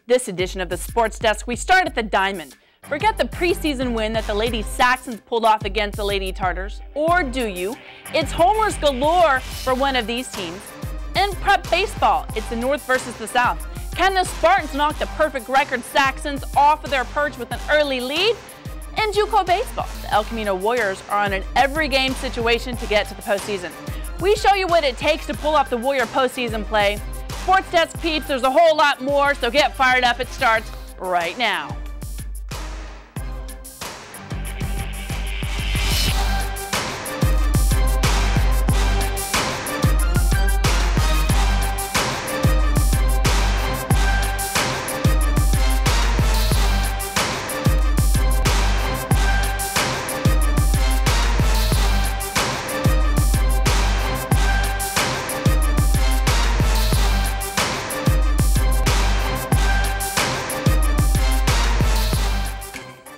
This edition of the Sports Desk, we start at the Diamond. Forget the preseason win that the Lady Saxons pulled off against the Lady Tartars, or do you? It's homers galore for one of these teams. In prep baseball, it's the North versus the South. Can the Spartans knock the perfect record Saxons off of their perch with an early lead? In JUCO baseball, the El Camino Warriors are on an every-game situation to get to the postseason. We show you what it takes to pull off the Warrior postseason play. Sports Desk peeps, there's a whole lot more, so get fired up. It starts right now.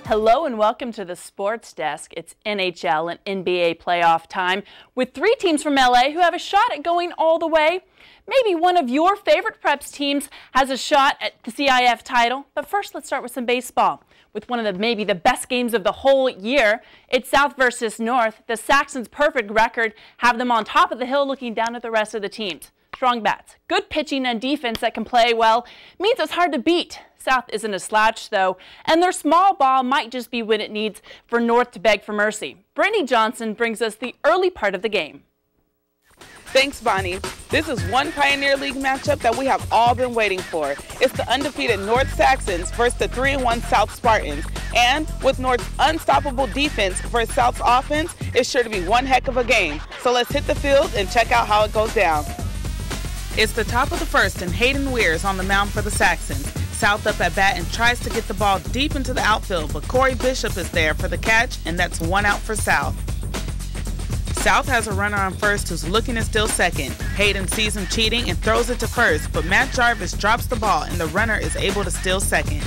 Hello and welcome to the Sports Desk. It's NHL and NBA playoff time with three teams from LA who have a shot at going all the way. Maybe one of your favorite preps teams has a shot at the CIF title. But first, let's start with some baseball. With one of maybe the best games of the whole year, it's South versus North. The Saxons' perfect record have them on top of the hill looking down at the rest of the teams. Strong bats, good pitching and defense that can play well means it's hard to beat. South isn't a slouch, though, and their small ball might just be what it needs for North to beg for mercy. Brittany Johnson brings us the early part of the game. Thanks, Bonnie. This is one Pioneer League matchup that we have all been waiting for. It's the undefeated North Saxons versus the 3-1 South Spartans. And with North's unstoppable defense versus South's offense, it's sure to be one heck of a game. So let's hit the field and check out how it goes down. It's the top of the first, and Hayden Weir's on the mound for the Saxons. South up at bat and tries to get the ball deep into the outfield, but Corey Bishop is there for the catch, and that's one out for South. South has a runner on first who's looking to steal second. Hayden sees him cheating and throws it to first, but Matt Jarvis drops the ball and the runner is able to steal second.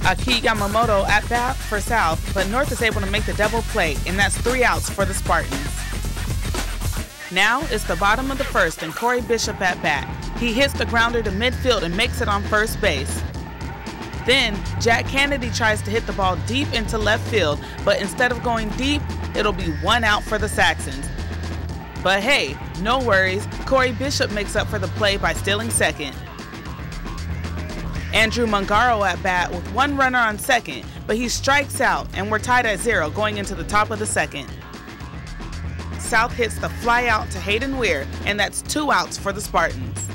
Aki Yamamoto at bat for South, but North is able to make the double play, and that's 3 outs for the Spartans. Now it's the bottom of the first and Corey Bishop at bat. He hits the grounder to midfield and makes it on first base. Then Jack Kennedy tries to hit the ball deep into left field, but instead of going deep, it'll be 1 out for the Saxons. But hey, no worries, Corey Bishop makes up for the play by stealing second. Andrew Mungaro at bat with 1 runner on second, but he strikes out and we're tied at 0 going into the top of the second. South hits the fly out to Hayden Weir, and that's 2 outs for the Spartans.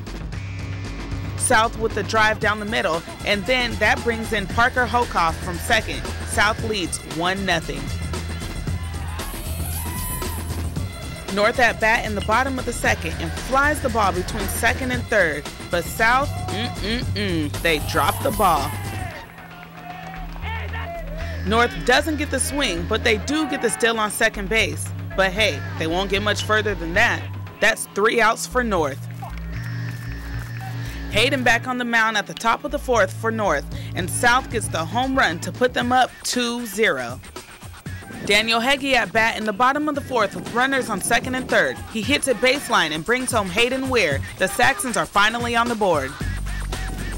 South with the drive down the middle, and then that brings in Parker Hokoff from second. South leads 1-0. North at bat in the bottom of the second and flies the ball between second and third, but South, they drop the ball. North doesn't get the swing, but they do get the steal on second base. But hey, they won't get much further than that. That's 3 outs for North. Hayden back on the mound at the top of the fourth for North, and South gets the home run to put them up 2-0. Daniel Heggie at bat in the bottom of the fourth with runners on second and third. He hits it baseline and brings home Hayden Weir. The Saxons are finally on the board.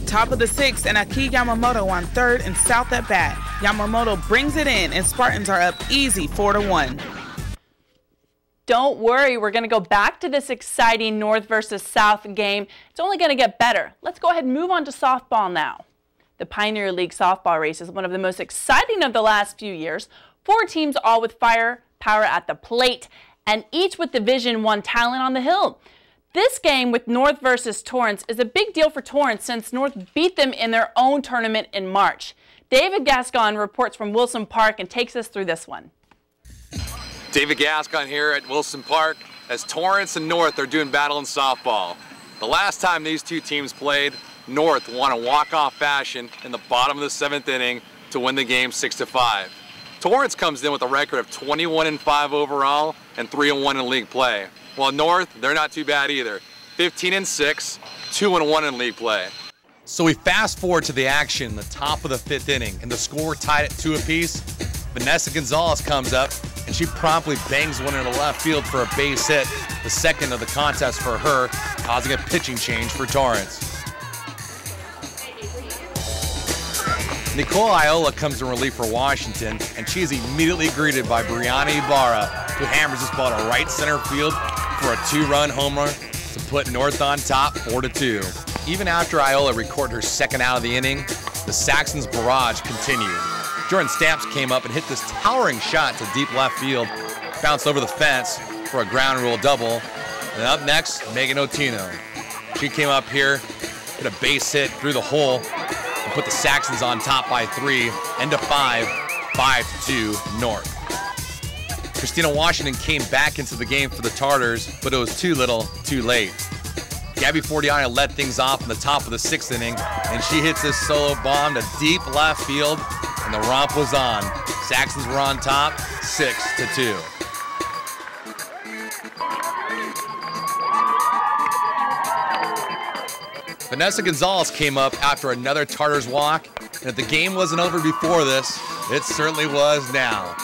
Top of the sixth and Aki Yamamoto on third and South at bat. Yamamoto brings it in and Spartans are up easy 4-1. Don't worry, we're going to go back to this exciting North versus South game. It's only going to get better. Let's go ahead and move on to softball now. The Pioneer League softball race is one of the most exciting of the last few years. 4 teams all with firepower at the plate and each with Division I talent on the hill. This game with North versus Torrance is a big deal for Torrance since North beat them in their own tournament in March. David Gascon reports from Wilson Park and takes us through this one. David Gascon here at Wilson Park as Torrance and North are doing battle in softball. The last time these two teams played, North won a walk-off fashion in the bottom of the 7th inning to win the game 6-5. Torrance comes in with a record of 21-5 overall and 3-1 in league play. While North, they're not too bad either. 15-6, 2-1 in league play. So we fast forward to the action, the top of the 5th inning, and the score tied at 2 apiece. Vanessa Gonzalez comes up, and she promptly bangs one into left field for a base hit, the second of the contest for her, causing a pitching change for Torrance. Nicole Iola comes in relief for Washington, and she is immediately greeted by Brianna Ibarra, who hammers this ball to right center field for a 2-run homer to put North on top 4-2. Even after Iola recorded her second out of the inning, the Saxons' barrage continued. Jordan Stamps came up and hit this towering shot to deep left field, bounced over the fence for a ground rule double. And up next, Megan Otino. She came up here, hit a base hit through the hole, and put the Saxons on top by 3, end of 5, 5-2 North. Christina Washington came back into the game for the Tartars, but it was too little, too late. Gabby Fortiana led things off in the top of the 6th inning, and she hits this solo bomb to deep left field, and the romp was on. Saxons were on top, 6-2. Vanessa Gonzalez came up after another Tartars walk, and if the game wasn't over before this, it certainly was now.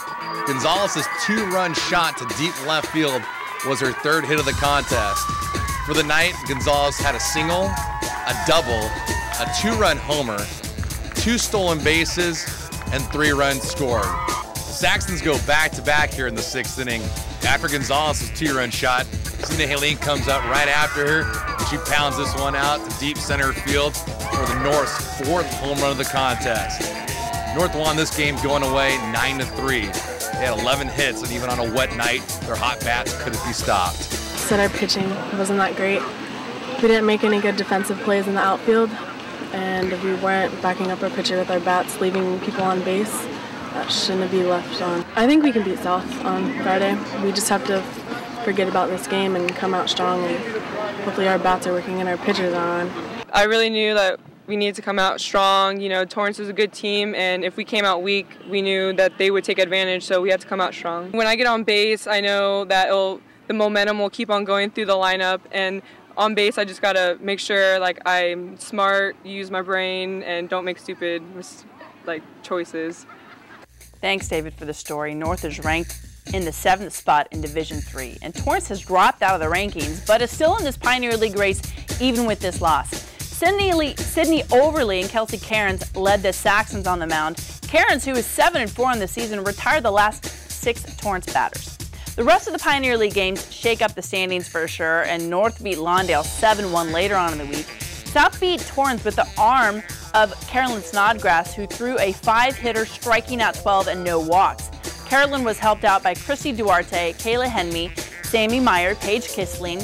Gonzalez's 2-run shot to deep left field was her 3rd hit of the contest. For the night, Gonzalez had a single, a double, a 2-run homer, 2 stolen bases, and 3 runs scored. The Saxons go back-to-back here in the 6th inning. After Gonzalez's 2-run shot, Cindy Haleen comes up right after her, and she pounds this one out to deep center field for the North's 4th home run of the contest. North won this game going away 9-3. They had 11 hits, and even on a wet night, their hot bats couldn't be stopped. Said our pitching wasn't that great. We didn't make any good defensive plays in the outfield, and we weren't backing up our pitcher with our bats, leaving people on base. That shouldn't be left on. I think we can beat South on Friday. We just have to forget about this game and come out strong, and hopefully our bats are working and our pitchers are on. I really knew that we needed to come out strong. You know, Torrance is a good team, and if we came out weak, we knew that they would take advantage, so we had to come out strong. When I get on base, I know that the momentum will keep on going through the lineup, and on base, I just gotta make sure I'm smart, use my brain, and don't make stupid choices. Thanks, David, for the story. North is ranked in the 7th spot in Division III, and Torrance has dropped out of the rankings, but is still in this Pioneer League race even with this loss. Sydney Overly and Kelsey Cairns led the Saxons on the mound. Cairns, who is 7-4 on the season, retired the last 6 Torrance batters. The rest of the Pioneer League games shake up the standings for sure, and North beat Lawndale 7-1 later on in the week. South beat Torrance with the arm of Carolyn Snodgrass, who threw a 5-hitter, striking out 12 and no walks. Carolyn was helped out by Christy Duarte, Kayla Henme, Sammy Meyer, Paige Kissling,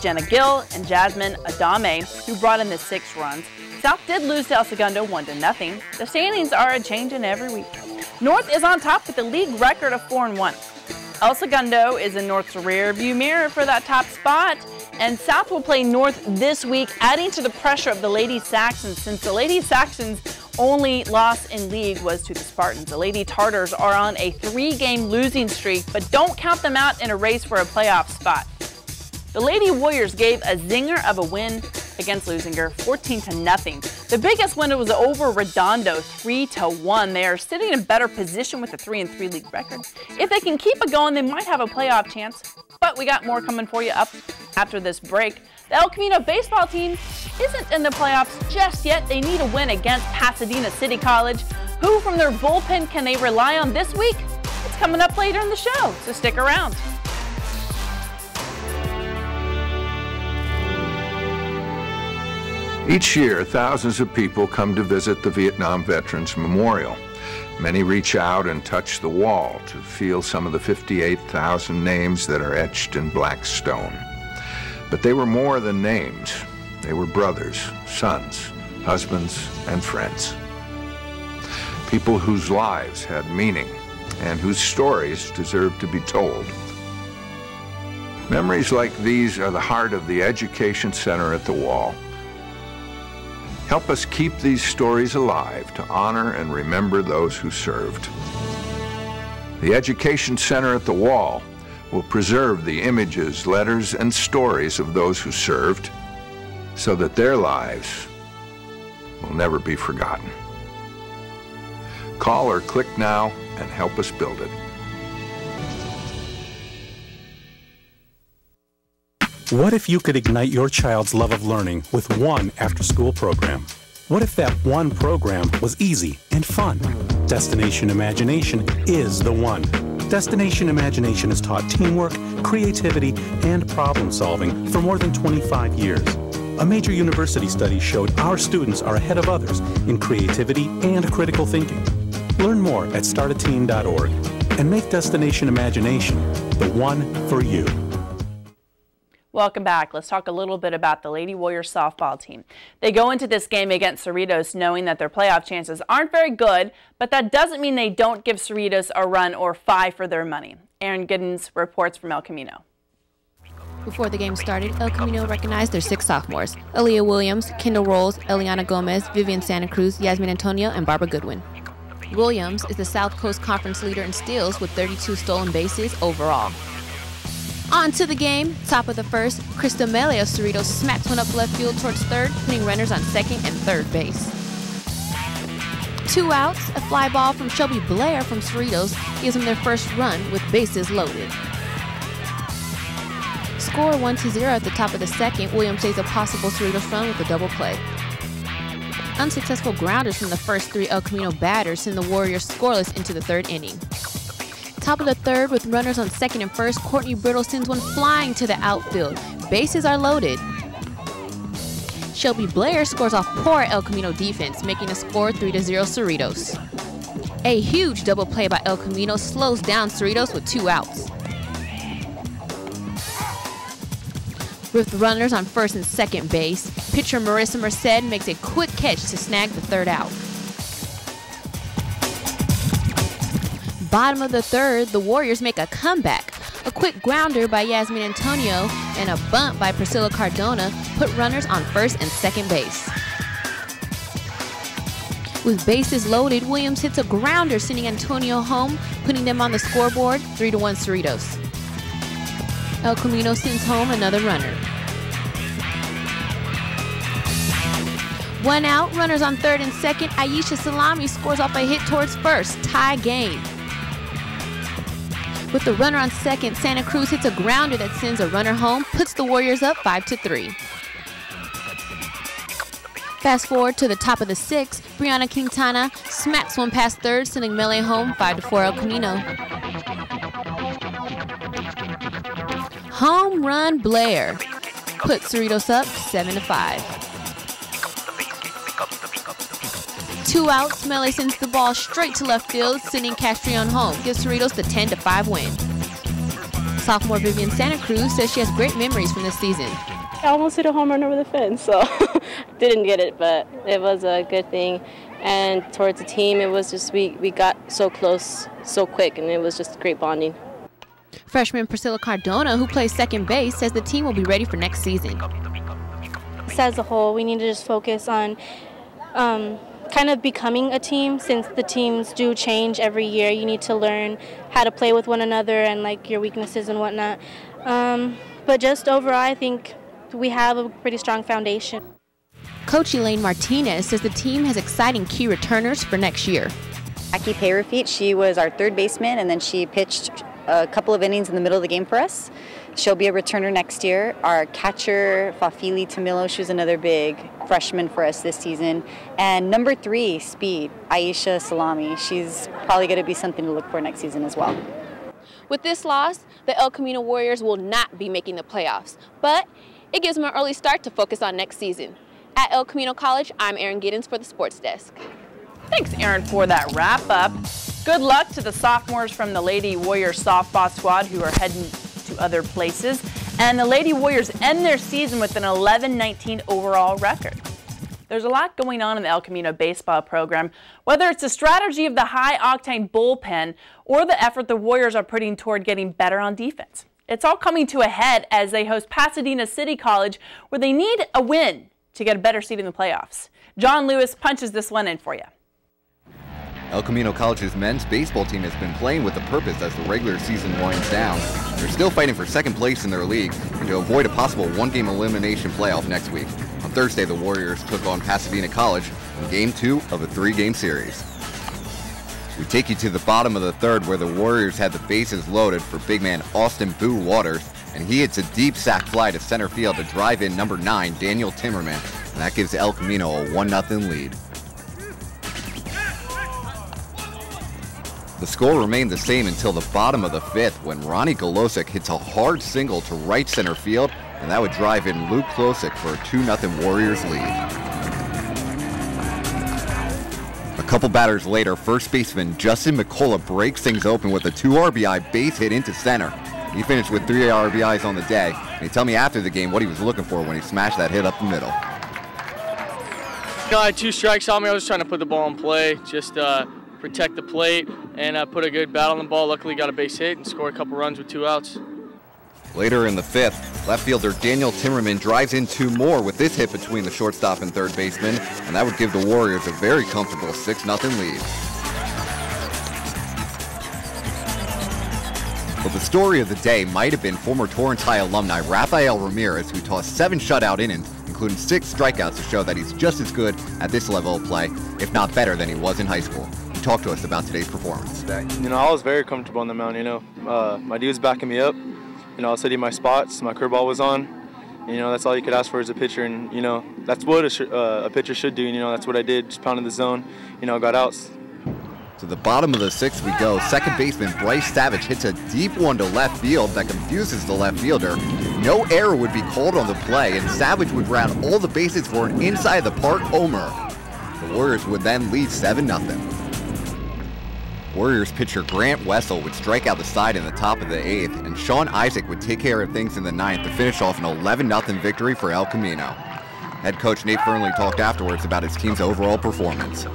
Jenna Gill, and Jasmine Adame, who brought in the 6 runs. South did lose to El Segundo 1-0. The standings are a changing every week. North is on top with a league record of 4-1. El Segundo is in North's rear view mirror for that top spot, and South will play North this week, adding to the pressure of the Lady Saxons, since the Lady Saxons' only loss in league was to the Spartans. The Lady Tartars are on a 3-game losing streak, but don't count them out in a race for a playoff spot. The Lady Warriors gave a zinger of a win against Lusinger, 14-0. The biggest win was over Redondo, 3-1. They are sitting in better position with a 3-3 league record. If they can keep it going, they might have a playoff chance. But we got more coming for you up after this break. The El Camino Baseball team isn't in the playoffs just yet. They need a win against Pasadena City College. Who from their bullpen can they rely on this week? It's coming up later in the show, so stick around. Each year, thousands of people come to visit the Vietnam Veterans Memorial. Many reach out and touch the wall to feel some of the 58,000 names that are etched in black stone. But they were more than names. They were brothers, sons, husbands, and friends. People whose lives had meaning and whose stories deserve to be told. Memories like these are the heart of the Education Center at the Wall. Help us keep these stories alive to honor and remember those who served. The Education Center at the Wall will preserve the images, letters, and stories of those who served so that their lives will never be forgotten. Call or click now and help us build it. What if you could ignite your child's love of learning with one after-school program? What if that one program was easy and fun? Destination Imagination is the one. Destination Imagination has taught teamwork, creativity, and problem solving for more than 25 years. A major university study showed our students are ahead of others in creativity and critical thinking. Learn more at startateen.org and make Destination Imagination the one for you. Welcome back. Let's talk a little bit about the Lady Warriors softball team. They go into this game against Cerritos knowing that their playoff chances aren't very good, but that doesn't mean they don't give Cerritos a run or fight for their money. Aaron Giddens reports from El Camino. Before the game started, El Camino recognized their 6 sophomores: Aaliyah Williams, Kendall Rolls, Eliana Gomez, Vivian Santa Cruz, Yasmin Antonio, and Barbara Goodwin. Williams is the South Coast Conference leader in steals with 32 stolen bases overall. On to the game. Top of the first, Krista Mele of Cerritos smacks one up left field towards third, putting runners on second and third base. 2 outs, a fly ball from Shelby Blair from Cerritos gives them their first run with bases loaded. Score 1-0 at the top of the second. Williams saves a possible Cerritos run with a double play. Unsuccessful grounders from the first 3 El Camino batters send the Warriors scoreless into the third inning. Top of the third, with runners on second and first, Courtney Brittle sends one flying to the outfield. Bases are loaded. Shelby Blair scores off poor El Camino defense, making the score 3-0 Cerritos. A huge double play by El Camino slows down Cerritos with 2 outs. With runners on first and second base, pitcher Marissa Merced makes a quick catch to snag the third out. Bottom of the third, the Warriors make a comeback. A quick grounder by Yasmin Antonio and a bunt by Priscilla Cardona put runners on first and second base. With bases loaded, Williams hits a grounder sending Antonio home, putting them on the scoreboard 3-1 Cerritos. El Camino sends home another runner. 1 out, runners on third and second. Aisha Salami scores off a hit towards first, tie game. With the runner on second, Santa Cruz hits a grounder that sends a runner home, puts the Warriors up 5-3. Fast forward to the top of the 6th, Brianna Quintana smacks one past third, sending Mele home 5-4 El Camino. Home run Blair puts Cerritos up 7-5. 2 outs, Mele sends the ball straight to left field, sending Castrion home, gives Cerritos the 10-5 win. Sophomore Vivian Santa Cruz says she has great memories from this season. I almost hit a home run over the fence, so didn't get it, but it was a good thing. And towards the team, it was just we got so close so quick, and it was just great bonding. Freshman Priscilla Cardona, who plays second base, says the team will be ready for next season. As a whole, we need to just focus on kind of becoming a team, since the teams do change every year. You need to learn how to play with one another and like your weaknesses and whatnot. But just overall, I think we have a pretty strong foundation. Coach Elaine Martinez says the team has exciting key returners for next year. Jackie Payrafeet, she was our third baseman, and then she pitched a couple of innings in the middle of the game for us. She'll be a returner next year. Our catcher, Fafili Tamilo, she was another big freshman for us this season. And number 3, speed, Aisha Salami. She's probably going to be something to look for next season as well. With this loss, the El Camino Warriors will not be making the playoffs, but it gives them an early start to focus on next season. At El Camino College, I'm Erin Giddens for the Sports Desk. Thanks, Erin, for that wrap-up. Good luck to the sophomores from the Lady Warriors softball squad who are heading to other places. And the Lady Warriors end their season with an 11-19 overall record. There's a lot going on in the El Camino baseball program, whether it's the strategy of the high-octane bullpen or the effort the Warriors are putting toward getting better on defense. It's all coming to a head as they host Pasadena City College, where they need a win to get a better seat in the playoffs. John Lewis punches this one in for you. El Camino College's men's baseball team has been playing with a purpose as the regular season winds down. They're still fighting for second place in their league and to avoid a possible one-game elimination playoff next week. On Thursday, the Warriors took on Pasadena College in Game 2 of a 3-game series. We take you to the bottom of the third, where the Warriors had the bases loaded for big man Austin Boo Waters, and he hits a deep sac fly to center field to drive in number 9, Daniel Timmerman, and that gives El Camino a 1-0 lead. The score remained the same until the bottom of the 5th when Ronnie Golosic hits a hard single to right center field, and that would drive in Luke Klosick for a 2-0 Warriors lead. A couple batters later, first baseman Justin McCullough breaks things open with a 2 RBI base hit into center. He finished with 3 RBIs on the day, and he told me after the game what he was looking for when he smashed that hit up the middle. I had 2 strikes on me. I was trying to put the ball in play, just protect the plate, and put a good bat on the ball. Luckily got a base hit and scored a couple runs with 2 outs. Later in the 5th, left fielder Daniel Timmerman drives in 2 more with this hit between the shortstop and third baseman, and that would give the Warriors a very comfortable 6-0 lead. But the story of the day might have been former Torrance High alumni Rafael Ramirez, who tossed 7 shutout innings, including 6 strikeouts, to show that he's just as good at this level of play, if not better than he was in high school. He talked to us about today's performance. I was very comfortable on the mound. My dude was backing me up. I was hitting my spots. My curveball was on. That's all you could ask for as a pitcher, and that's what a pitcher should do. That's what I did. Just pounded the zone. Got outs. To the bottom of the 6th we go. Second baseman Bryce Savage hits a deep one to left field that confuses the left fielder. No error would be called on the play, and Savage would round all the bases for an inside the park homer. The Warriors would then lead 7-0. Warriors pitcher Grant Wessel would strike out the side in the top of the 8th, and Sean Isaac would take care of things in the 9th to finish off an 11-0 victory for El Camino. Head coach Nate Fernley talked afterwards about his team's overall performance.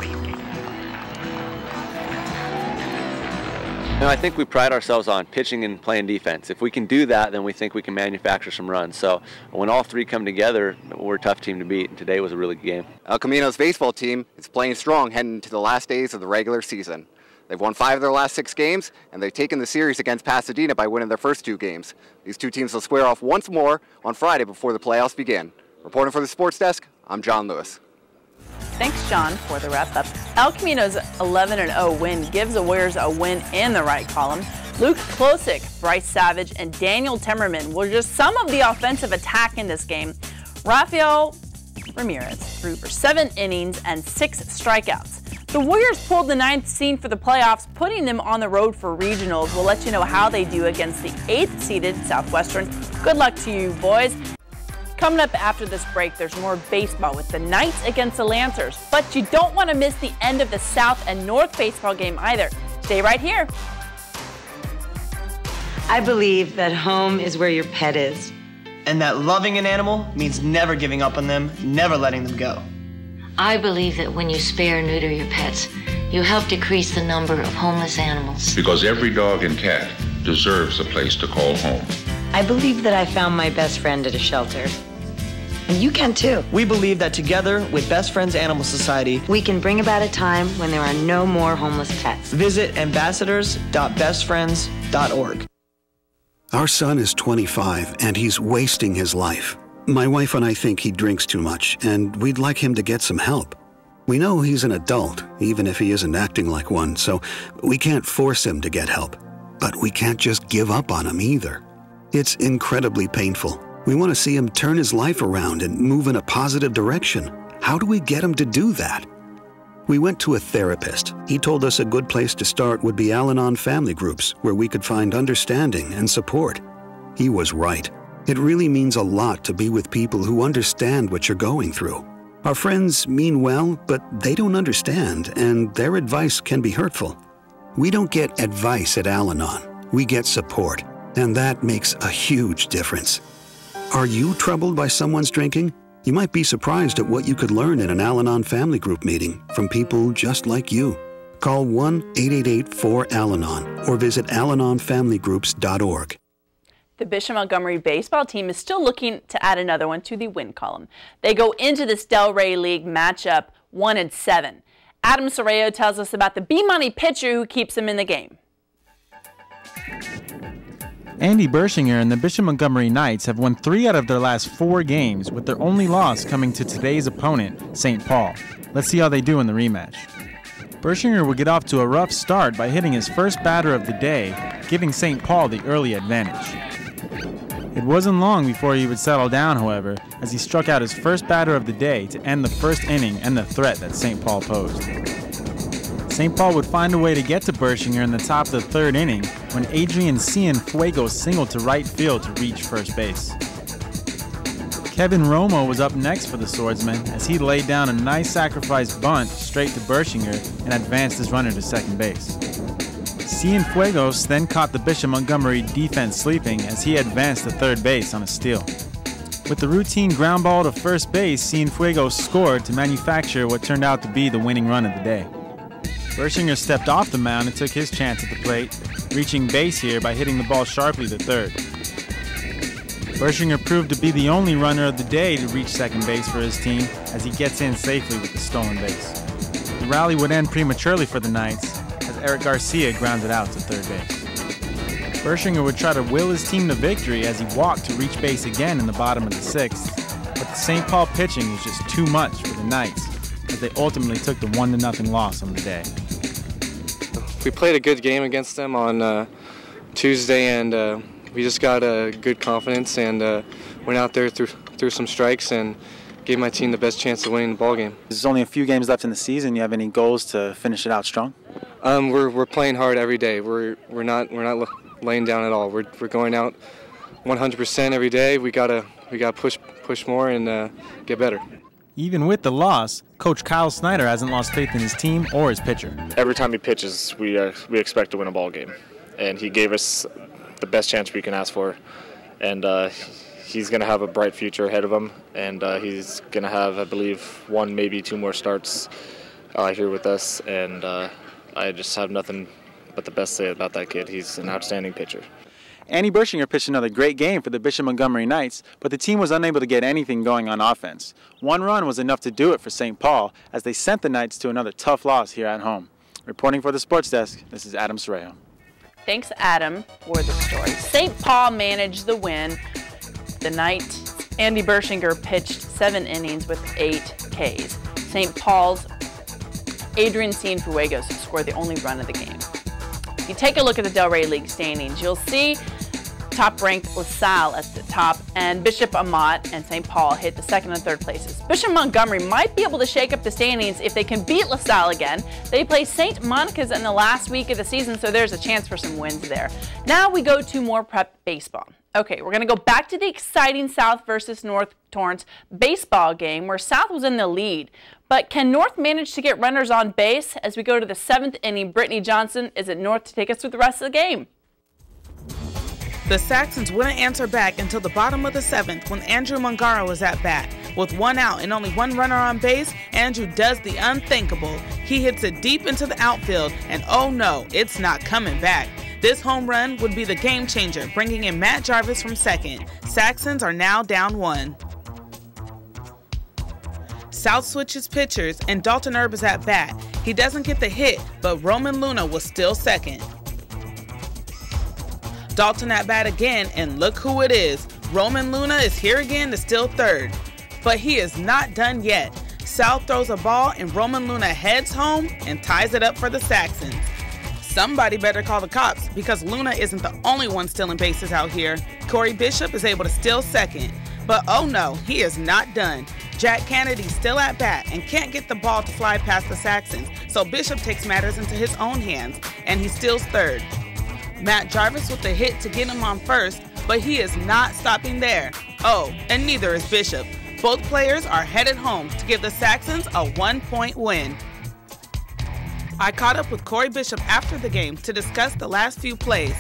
I think we pride ourselves on pitching and playing defense. If we can do that, then we think we can manufacture some runs. So when all 3 come together, we're a tough team to beat, and today was a really good game. El Camino's baseball team is playing strong heading into the last days of the regular season. They've won 5 of their last 6 games, and they've taken the series against Pasadena by winning their first 2 games. These 2 teams will square off once more on Friday before the playoffs begin. Reporting for the Sports Desk, I'm John Lewis. Thanks, John, for the wrap-up. El Camino's 11-0 win gives the Warriors a win in the right column. Luke Klosick, Bryce Savage, and Daniel Timmerman were just some of the offensive attack in this game. Rafael Ramirez threw for 7 innings and 6 strikeouts. The Warriors pulled the 9th seed for the playoffs, putting them on the road for regionals. We'll let you know how they do against the 8th-seeded Southwestern. Good luck to you, boys. Coming up after this break, there's more baseball with the Knights against the Lancers. But you don't want to miss the end of the South and North baseball game either. Stay right here. I believe that home is where your pet is. And that loving an animal means never giving up on them, never letting them go. I believe that when you spay or neuter your pets, you help decrease the number of homeless animals. Because every dog and cat deserves a place to call home. I believe that I found my best friend at a shelter. And you can too. We believe that together with Best Friends Animal Society, we can bring about a time when there are no more homeless pets. Visit ambassadors.bestfriends.org. Our son is 25 and he's wasting his life. My wife and I think he drinks too much, and we'd like him to get some help. We know he's an adult, even if he isn't acting like one, so we can't force him to get help. But we can't just give up on him either. It's incredibly painful. We want to see him turn his life around and move in a positive direction. How do we get him to do that? We went to a therapist. He told us a good place to start would be Al-Anon family groups, where we could find understanding and support. He was right. It really means a lot to be with people who understand what you're going through. Our friends mean well, but they don't understand, and their advice can be hurtful. We don't get advice at Al-Anon. We get support, and that makes a huge difference. Are you troubled by someone's drinking? You might be surprised at what you could learn in an Al-Anon family group meeting from people just like you. Call 1-888-4-AL-ANON or visit alanonfamilygroups.org. The Bishop Montgomery baseball team is still looking to add another one to the win column. They go into this Delray League matchup 1-7. Adam Sorreo tells us about the B-Money pitcher who keeps them in the game. Andy Bershinger and the Bishop Montgomery Knights have won 3 out of their last 4 games, with their only loss coming to today's opponent, St. Paul. Let's see how they do in the rematch. Bershinger will get off to a rough start by hitting his first batter of the day, giving St. Paul the early advantage. It wasn't long before he would settle down, however, as he struck out his first batter of the day to end the first inning and the threat that St. Paul posed. St. Paul would find a way to get to Bershinger in the top of the third inning when Adrian Cienfuegos singled to right field to reach first base. Kevin Romo was up next for the Swordsman as he laid down a nice sacrifice bunt straight to Bershinger and advanced his runner to second base. Cienfuegos then caught the Bishop Montgomery defense sleeping as he advanced to third base on a steal. With the routine ground ball to first base, Cienfuegos scored to manufacture what turned out to be the winning run of the day. Bershinger stepped off the mound and took his chance at the plate, reaching base here by hitting the ball sharply to third. Bershinger proved to be the only runner of the day to reach second base for his team as he gets in safely with the stolen base. The rally would end prematurely for the Knights as Eric Garcia grounded out to third base. Bershinger would try to will his team to victory as he walked to reach base again in the bottom of the sixth, but the St. Paul pitching was just too much for the Knights as they ultimately took the 1-0 loss on the day. We played a good game against them on Tuesday, and we just got good confidence and went out there threw some strikes and gave my team the best chance of winning the ball game. There's only a few games left in the season. You have any goals to finish it out strong? We're playing hard every day. We're not laying down at all. We're going out 100% every day. We gotta push more and get better. Even with the loss, Coach Kyle Snyder hasn't lost faith in his team or his pitcher. Every time he pitches, we expect to win a ball game, and he gave us the best chance we can ask for, and he's going to have a bright future ahead of him, and he's going to have, I believe, 1, maybe 2 more starts here with us, and I just have nothing but the best to say about that kid. He's an outstanding pitcher. Andy Bershinger pitched another great game for the Bishop Montgomery Knights, but the team was unable to get anything going on offense. 1 run was enough to do it for St. Paul as they sent the Knights to another tough loss here at home. Reporting for the Sports Desk, this is Adam Sorreo. Thanks, Adam, for the story. St. Paul managed the win. The night Andy Bershinger pitched 7 innings with 8 Ks. St. Paul's Adrian Cienfuegos scored the only run of the game. If you take a look at the Delray League standings, you'll see top-ranked LaSalle at the top, and Bishop Amat and St. Paul hit the 2nd and 3rd places. Bishop Montgomery might be able to shake up the standings if they can beat LaSalle again. They play St. Monica's in the last week of the season, so there's a chance for some wins there. Now we go to more prep baseball. Okay, we're going to go back to the exciting South versus North Torrance baseball game where South was in the lead. But can North manage to get runners on base? As we go to the 7th inning, Brittany Johnson is at North to take us through the rest of the game. The Saxons wouldn't answer back until the bottom of the 7th when Andrew Mungaro was at bat. With 1 out and only 1 runner on base, Andrew does the unthinkable. He hits it deep into the outfield, and oh no, it's not coming back. This home run would be the game changer, bringing in Matt Jarvis from second. Saxons are now down 1. South switches pitchers, and Dalton Erb is at bat. He doesn't get the hit, but Roman Luna was still second. Dalton at bat again, and look who it is. Roman Luna is here again to steal third. But he is not done yet. South throws a ball, and Roman Luna heads home and ties it up for the Saxons. Somebody better call the cops because Luna isn't the only one stealing bases out here. Corey Bishop is able to steal second. But oh no, he is not done. Jack Kennedy's still at bat and can't get the ball to fly past the Saxons, so Bishop takes matters into his own hands, and he steals third. Matt Jarvis with the hit to get him on first, but he is not stopping there. Oh, and neither is Bishop. Both players are headed home to give the Saxons a 1-point win. I caught up with Corey Bishop after the game to discuss the last few plays.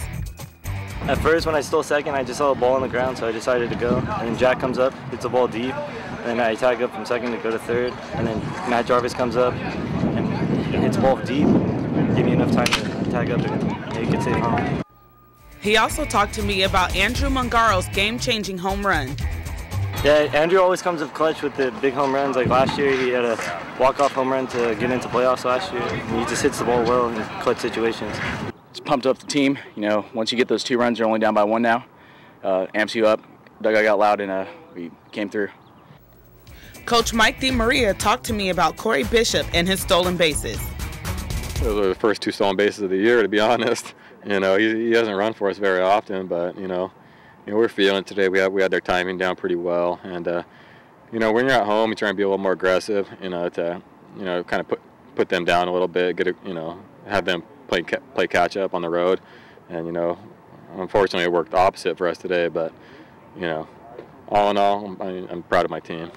At first, when I stole second, I just saw a ball on the ground, so I decided to go. And then Jack comes up, hits the ball deep, and I tag up from second to go to third. And then Matt Jarvis comes up and hits the ball deep, give me enough time to tag up and make it safe home. He also talked to me about Andrew Mungaro's game-changing home run. Yeah, Andrew always comes up clutch with the big home runs. Like last year, he had a walk-off home run to get into playoffs last year. And he just hits the ball well in clutch situations. It's pumped up the team. You know, once you get those 2 runs, you're only down by 1 now. Amps you up. Dugout got loud, and we came through. Coach Mike DeMaria talked to me about Corey Bishop and his stolen bases. Those are the first 2 stolen bases of the year, to be honest. You know, he doesn't run for us very often, but, you know, we're feeling today. We had their timing down pretty well, and when you're at home, you try and be a little more aggressive, to kind of put them down a little bit, have them play catch up on the road, and unfortunately it worked the opposite for us today. But all in all, I'm proud of my team.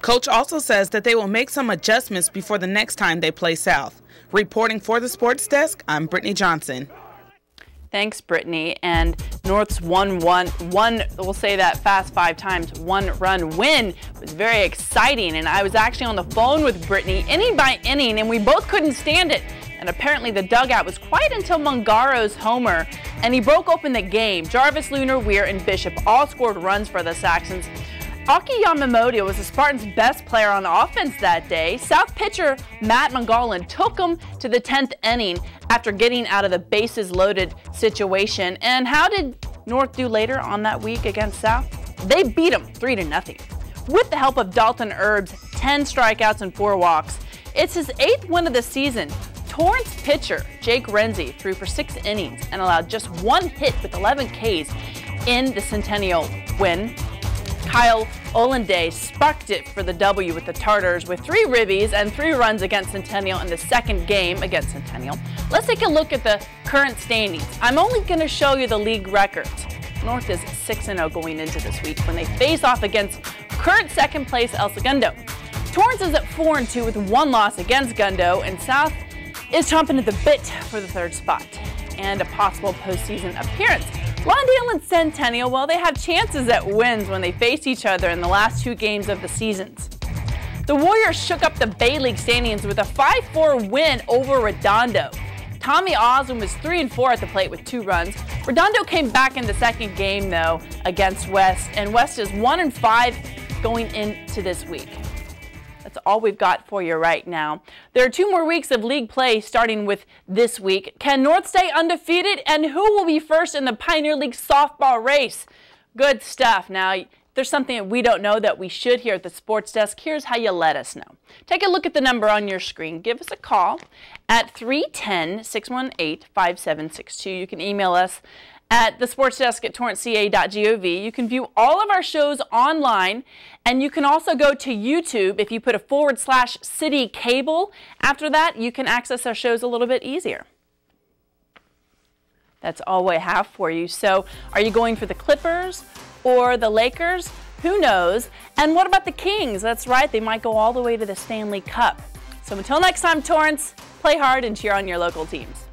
Coach also says that they will make some adjustments before the next time they play South. Reporting for the Sports Desk, I'm Brittany Johnson. Thanks, Brittany. And North's we'll say that fast 5 times, 1-run win was very exciting. And I was actually on the phone with Brittany inning by inning, and we both couldn't stand it. And apparently the dugout was quiet until Mungaro's homer, and he broke open the game. Jarvis, Lunar, Weir, and Bishop all scored runs for the Saxons. Aki Yamamoto was the Spartans' best player on offense that day. South pitcher Matt Mungallen took him to the 10th inning after getting out of the bases loaded situation. And how did North do later on that week against South? They beat them 3-0 with the help of Dalton Erb's 10 strikeouts and 4 walks. It's his 8th win of the season. Torrance pitcher Jake Renzi threw for 6 innings and allowed just 1 hit with 11 Ks in the Centennial win. Kyle Olenday sparked it for the W with the Tartars with 3 ribbies and 3 runs against Centennial in the second game against Centennial. Let's take a look at the current standings. I'm only going to show you the league records. North is 6-0 going into this week when they face off against current second place El Segundo. Torrance is at 4-2 with 1 loss against Gundo, and South is chomping at the bit for the 3rd spot and a possible postseason appearance. Lawndale and Centennial, well, they have chances at wins when they face each other in the last 2 games of the seasons. The Warriors shook up the Bay League standings with a 5-4 win over Redondo. Tommy Osmond was 3-4 at the plate with 2 runs. Redondo came back in the second game, though, against West, and West is 1-5 going into this week. That's all we've got for you right now. There are 2 more weeks of league play starting with this week. Can North stay undefeated? And who will be first in the Pioneer League softball race? Good stuff. Now, if there's something that we don't know that we should hear at the Sports Desk, here's how you let us know. Take a look at the number on your screen. Give us a call at 310-618-5762. You can email us at thesportsdesk@torranceca.gov. You can view all of our shows online, and you can also go to YouTube. If you put a /CitiCABLE after that, you can access our shows a little bit easier. That's all we have for you. So are you going for the Clippers or the Lakers? Who knows? And what about the Kings? That's right, they might go all the way to the Stanley Cup. So until next time, Torrance, play hard and cheer on your local teams.